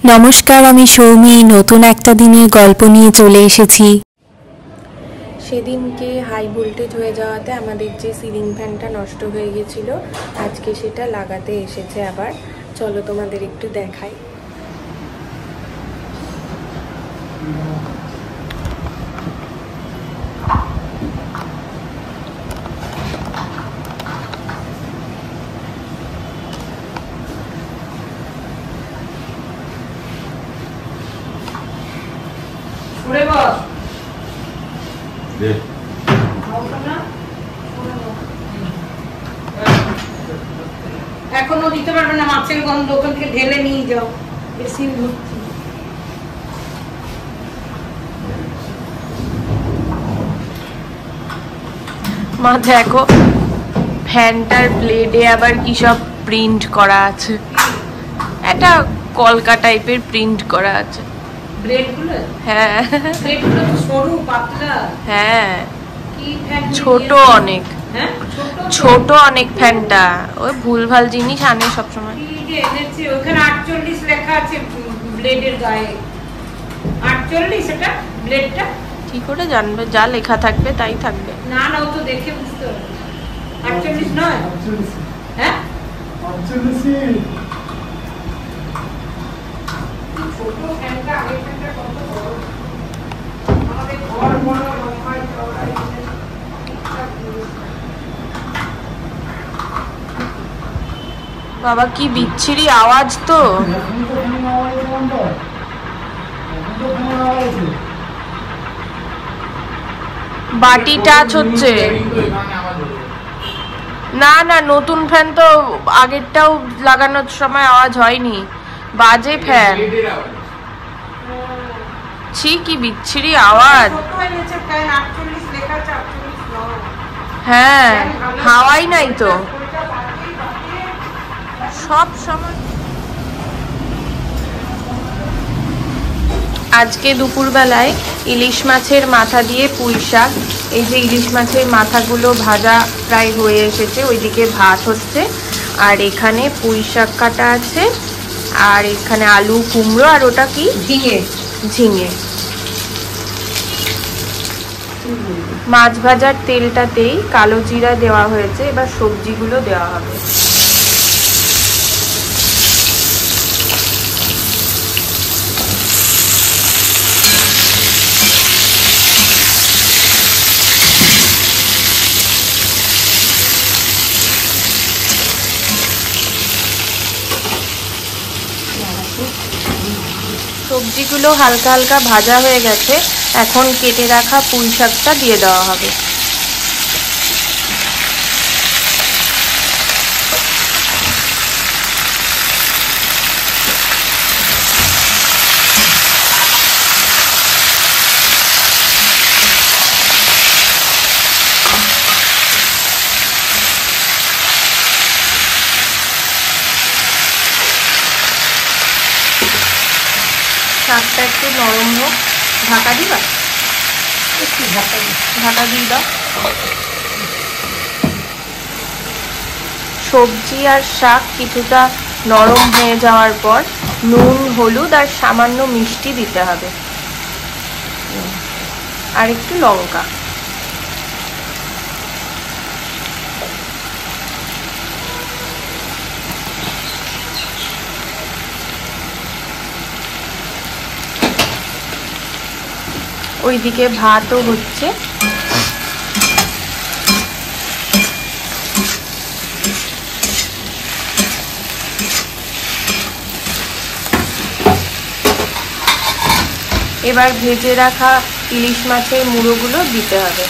নমস্কার, আমি সৌমি নতুন একটা দিনের গল্প নিয়ে চলে এসেছি। সেদিনকে হাই ভোল্টেজ হয়ে যাওয়াতে আমাদের যে সিলিং ফ্যানটা নষ্ট হয়ে গেছিল, আজকে সেটা লাগাতে এসেছে আবার। চলো তোমাদের একটু দেখাই। এখনো দিতে পারবে না, মাছের গন্ধ ওখান থেকে ঢেলে নিয়ে যাও। বেশি মা দেখো, ফ্যানটার ব্লেডে আবার কি সব প্রিন্ট করা আছে। এটা কলকা টাইপের প্রিন্ট করা আছে ব্লেডগুলো। হ্যাঁ, ব্লেডগুলো তো সরু পাতলা। হ্যাঁ, কি ফ্যান ছোট অনেক। হ্যাঁ, ছোট অনেক ফ্যানটা। ওই ভুলভাল জিনিস আনে সবসময়। কি যে এনেছে, ওখানে 48 লেখা আছে ব্লেডের গায়ে। 48 এটা ব্লেডটা। কি করে জানবে? যা লেখা থাকবে তাই থাকবে। না না, ও তো দেখে বুঝতে পারবে। 48 নয়? হ্যাঁ, 48। ছোট ফ্যানটা আগে ফ্যানটা কত বড়। আমাদের ঘর বড়, লম্বায় চওড়ায়। বাবা কি বিচ্ছিরি আওয়াজ তো। বাটি টাচ হচ্ছে। না না, নতুন ফ্যান তো আগেরটাও লাগানোর সময় আওয়াজ হয়নি। বাজে ফ্যান। ছি, কি বিচ্ছিরি আওয়াজ। হ্যাঁ, হাওয়াই নাই তো সব সময়। আজকে দুপুরবেলায় ইলিশ মাছের মাথা দিয়ে পুঁই শাক। এই যে ইলিশ মাছের মাথাগুলো ভাজা প্রায় হয়ে এসেছে, ওইদিকে ভাত হচ্ছে, আর এখানে পুঁই শাক কাটা আছে, আর এখানে আলু কুমড়ো, আর ওটা কি ঝিঙে। ঝিঙে মাছ ভাজার তেলটাতেই কালো জিরা দেওয়া হয়েছে। এবার সবজিগুলো দেওয়া হবে। সবজিগুলো হালকা হালকা ভাজা হয়ে গেছে, এখন কেটে রাখা পুঁই শাকটা দিয়ে দেওয়া হবে। শাকটা একটু নরম হোক, ঢাকা দিবা। একটু ঢাকা দিয়ে দাও। সবজি আর শাক কিছুটা নরম হয়ে যাওয়ার পর নুন, হলুদ আর সামান্য মিষ্টি দিতে হবে, আর একটু লঙ্কা। ওইদিকে ভাতও হচ্ছে। এবার ভেজে রাখা ইলিশ মাছের মুড়োগুলো দিতে হবে।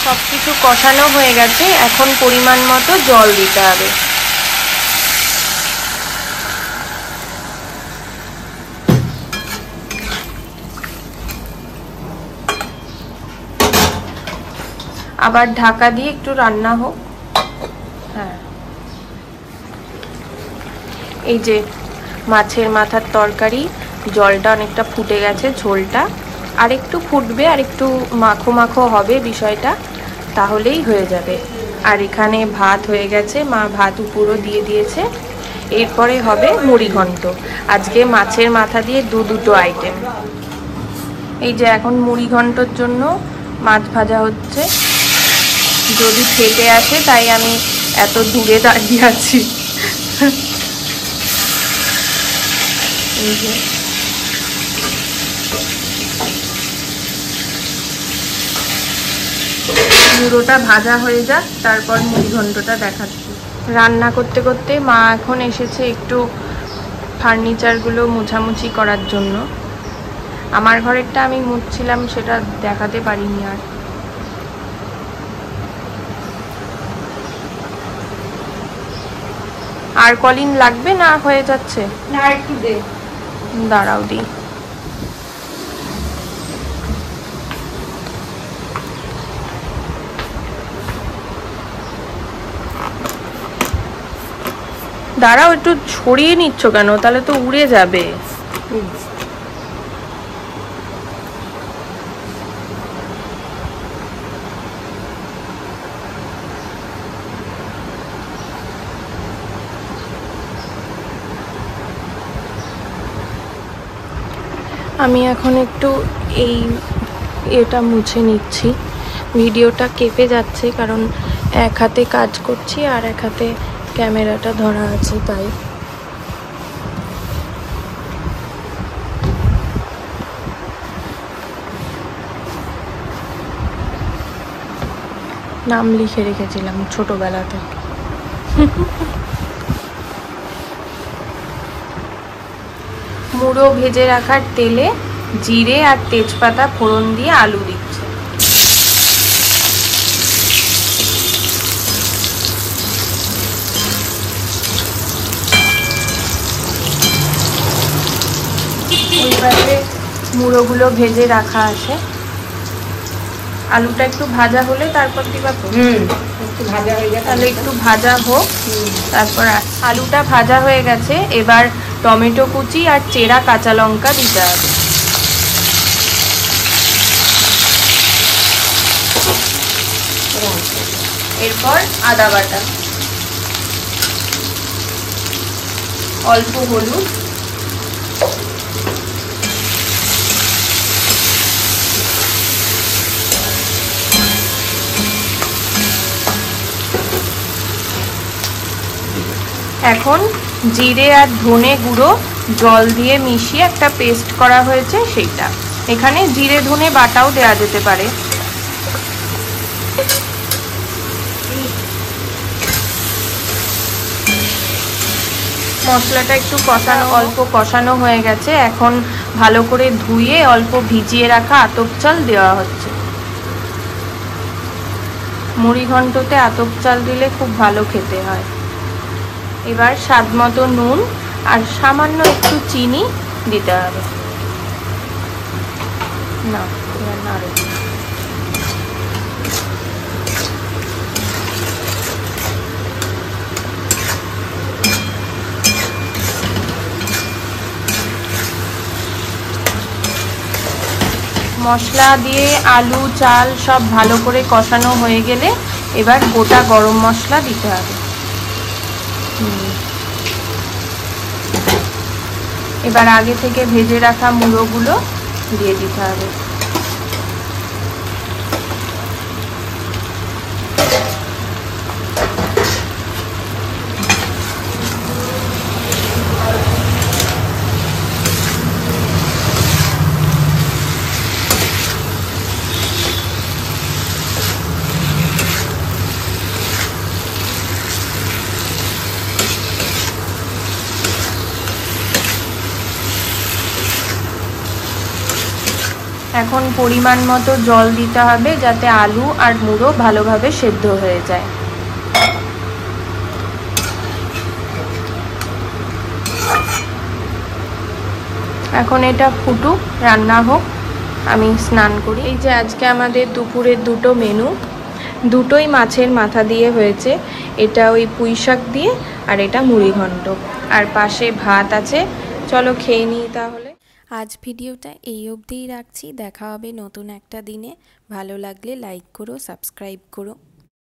সবকিছু কষানো হয়ে গেছে, এখন পরিমাণ মতো জল দিতে হবে। আবার ঢাকা দিয়ে একটু রান্না হোক। হ্যাঁ, এই যে মাছের মাথার তরকারি, জলটা অনেকটা ফুটে গেছে, ঝোলটা আর একটু ফুটবে, আর একটু মাখো মাখো হবে বিষয়টা, তাহলেই হয়ে যাবে। আর এখানে ভাত হয়ে গেছে, মা ভাত উপরও দিয়ে দিয়েছে। এরপরে হবে মুড়ি ঘন্ট। আজকে মাছের মাথা দিয়ে দুটো আইটেম। এই যে এখন মুড়ি ঘন্টর জন্য মাছ ভাজা হচ্ছে। যদি ফেটে আসে তাই আমি এত দূরে দাঁড়িয়ে আছি। এই যে পুরোটা ভাজা হয়ে যাক, তারপর মুড়ি ঘন্টটা দেখাচ্ছি। রান্না করতে করতে মা এখন এসেছে একটু ফার্নিচারগুলো মোছামুছি করার জন্য। আমার ঘরেরটা আমি মুছছিলাম, সেটা দেখাতে পারিনি। আর কলিন লাগবে না, হয়ে যাচ্ছে? না, একটু দে। দাঁড়াও দিই। দাঁড়াও, একটু ছড়িয়ে নিচ্ছ কেন? তাহলে তো উড়ে যাবে। আমি এখন একটু এটা মুছে নিচ্ছি। ভিডিওটা কেঁপে যাচ্ছে কারণ এক হাতে কাজ করছি আর এক হাতে ক্যামেরাটা ধরা আছে, তাই। নাম লিখে রেখেছিলাম ছোটবেলাতে। মুড়ো ভেজে রাখার তেলে জিরে আর তেজপাতা ফোড়ন দিয়ে আলু দিচ্ছে। ওই পাশে মুড়োগুলো ভেজে রাখা আছে। আলুটা একটু ভাজা হলে তারপর দিবা তো? একটু ভাজা হয়ে যাবে, তাহলে একটু ভাজা হোক। তারপর আলুটা ভাজা হয়ে গেছে, এবার টমেটো কুচি আর চেরা কাঁচা লঙ্কা দিতে হবে। এরপর আদা বাটা, অল্প হলুদ, এখন জিরে আর ধনে গুঁড়ো জল দিয়ে মিশিয়ে একটা পেস্ট করা হয়েছে সেইটা। এখানে জিরে ধনে বাটাও দেওয়া যেতে পারে। মশলাটা একটু কষানো, অল্প কষানো হয়ে গেছে। এখন ভালো করে ধুয়ে অল্প ভিজিয়ে রাখা আতপ চাল দেওয়া হচ্ছে। মুড়ি ঘন্টতে আতপ চাল দিলে খুব ভালো খেতে হয়। এবার স্বাদ মতো নুন আর সামান্য একটু চিনি দিতে হবে। না, নাড়ু। মশলা দিয়ে আলু চাল সব ভালো করে কষানো হয়ে গেলে এবার গোটা গরম মশলা দিতে হবে। এবার আগে থেকে ভেজে রাখা মুড়োগুলো দিয়ে দিতে হবে। এখন পরিমাণ মতো জল দিতে হবে যাতে আলু আর মুড়ো ভালোভাবে সেদ্ধ হয়ে যায়। এখন এটা ফুটুক, রান্না হোক, আমি স্নান করি। এই যে আজকে আমাদের দুপুরের দুটো মেনু। দুটোই মাছের মাথা দিয়ে হয়েছে, এটা ওই পুঁই শাক দিয়ে আর এটা মুড়িঘণ্ট, আর পাশে ভাত আছে। চলো খেয়ে নিই তাহলে। আজ ভিডিওটা এই অবধিই রাখছি। দেখা হবে নতুন একটা দিনে। ভালো লাগলে লাইক করো, সাবস্ক্রাইব করো।